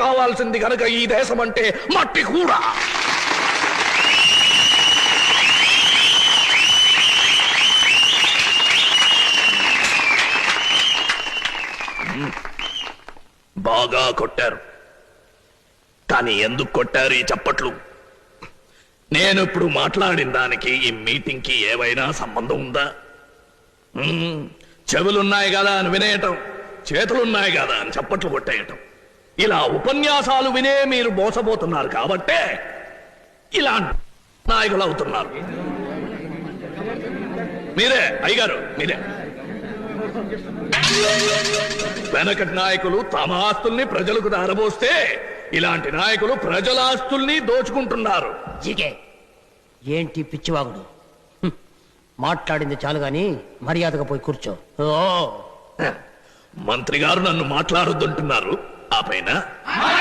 కావాల్సింది కనుక ఈ దేశం అంటే మట్టి కూడా. బాగా కొట్టారు, కానీ ఎందుకు కొట్టారు ఈ చప్పట్లు? నేను ఇప్పుడు మాట్లాడిన దానికి ఈ మీటింగ్ కి ఏవైనా సంబంధం ఉందా? చెవులున్నాయి కదా అని వినేయటం, చేతులున్నాయి కదా అని చప్పట్లు కొట్టేయటం, ఇలా ఉపన్యాసాలు వినే మీరు మోసపోతున్నారు కాబట్టే ఇలాంటి నాయకులు అవుతున్నారు. మీరే అయ్యగారు, మీరే. వెనకటి నాయకులు తమ ఆస్తుల్ని ప్రజలకు దారబోస్తే ఇలాంటి నాయకులు ప్రజల ఆస్తుల్ని దోచుకుంటున్నారు. జీకే ఏంటి పిచ్చివాగుడు? మాట్లాడింది చాలు గాని మర్యాదగా పోయి కూర్చో. మంత్రి గారు నన్ను మాట్లాడొద్దంటున్నారు. ఆ పైన